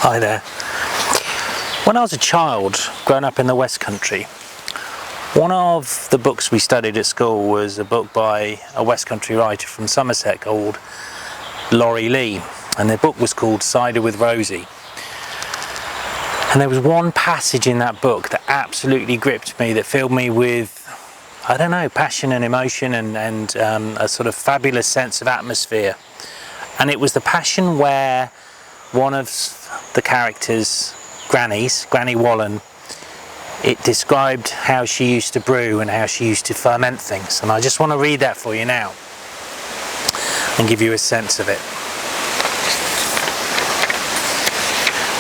Hi there. When I was a child, growing up in the West Country, one of the books we studied at school was a book by a West Country writer from Somerset called Laurie Lee, and the book was called Cider with Rosie. And there was one passage in that book that absolutely gripped me, that filled me with, I don't know, passion and emotion and a sort of fabulous sense of atmosphere. And it was the passion where one of the characters, Granny Wallen, it described how she used to brew and how she used to ferment things. And I just want to read that for you now and give you a sense of it.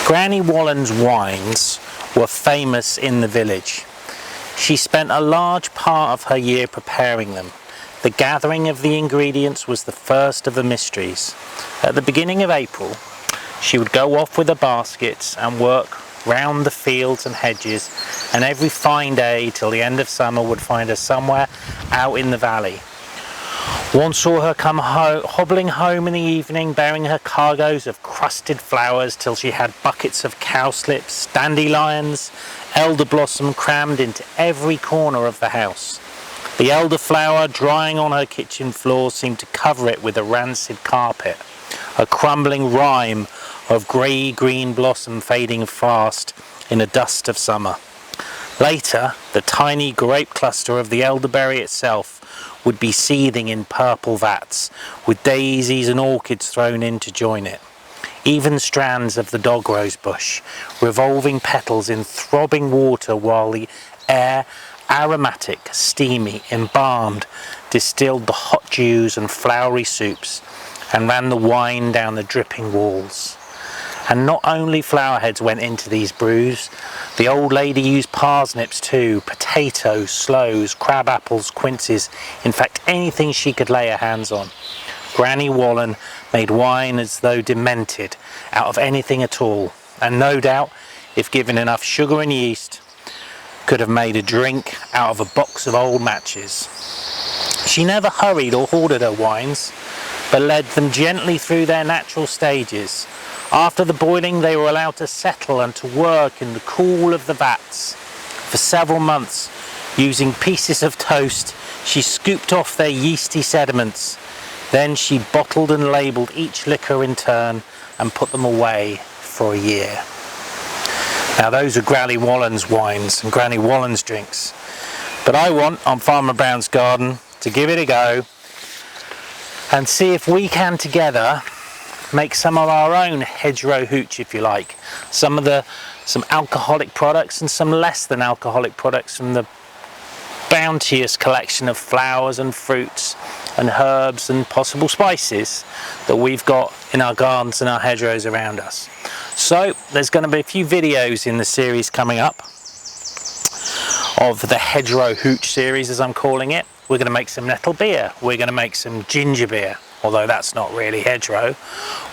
Granny Wallen's wines were famous in the village. She spent a large part of her year preparing them. The gathering of the ingredients was the first of the mysteries. At the beginning of April, she would go off with the baskets and work round the fields and hedges, and every fine day till the end of summer would find her somewhere out in the valley. One saw her come hobbling home in the evening, bearing her cargoes of crusted flowers till she had buckets of cowslips, dandelions, elder blossom crammed into every corner of the house. The elderflower drying on her kitchen floor seemed to cover it with a rancid carpet, a crumbling rime of grey-green blossom fading fast in a dust of summer. Later, the tiny grape cluster of the elderberry itself would be seething in purple vats, with daisies and orchids thrown in to join it. Even strands of the dog rose bush, revolving petals in throbbing water, while the air, aromatic, steamy, embalmed, distilled the hot dews and flowery soups, and ran the wine down the dripping walls. And not only flower heads went into these brews, the old lady used parsnips too, potatoes, sloes, crab apples, quinces, in fact anything she could lay her hands on. Granny Wallen made wine as though demented, out of anything at all, and no doubt, if given enough sugar and yeast, could have made a drink out of a box of old matches. She never hurried or hoarded her wines, but led them gently through their natural stages. After the boiling, they were allowed to settle and to work in the cool of the vats. For several months, using pieces of toast, she scooped off their yeasty sediments. Then she bottled and labelled each liquor in turn and put them away for a year. Now those are Granny Wallen's wines and Granny Wallen's drinks. But I want, on Farmer Brown's Garden, to give it a go and see if we can together make some of our own hedgerow hooch, if you like. Some alcoholic products and some less than alcoholic products from the bounteous collection of flowers and fruits and herbs and possible spices that we've got in our gardens and our hedgerows around us. So there's going to be a few videos in the series coming up of the Hedgerow Hooch series, as I'm calling it. We're going to make some nettle beer, we're going to make some ginger beer, although that's not really hedgerow.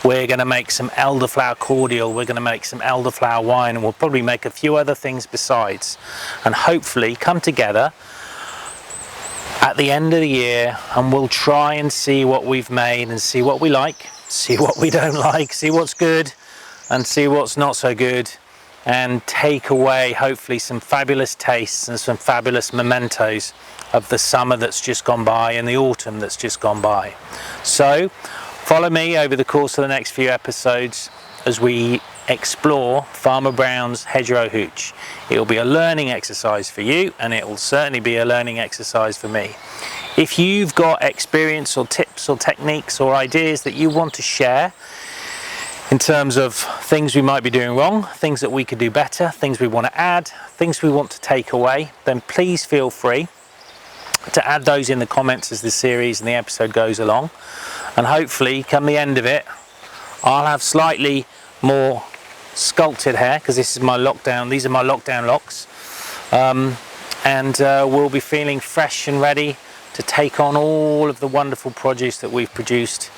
We're going to make some elderflower cordial, we're going to make some elderflower wine, and we'll probably make a few other things besides, and hopefully come together at the end of the year and we'll try and see what we've made and see what we like, see what we don't like, see what's good and see what's not so good, and take away hopefully some fabulous tastes and some fabulous mementos of the summer that's just gone by and the autumn that's just gone by. So follow me over the course of the next few episodes as we explore Farmer Brown's Hedgerow Hooch. It will be a learning exercise for you, and it will certainly be a learning exercise for me. If you've got experience or tips or techniques or ideas that you want to share in terms of things we might be doing wrong, things that we could do better, things we want to add, things we want to take away, then please feel free to add those in the comments as the series and the episode goes along. And hopefully come the end of it, I'll have slightly more sculpted hair, because this is my lockdown, these are my lockdown locks, and we'll be feeling fresh and ready to take on all of the wonderful produce that we've produced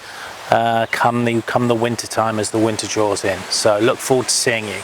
come the winter time as the winter draws in. So look forward to seeing you.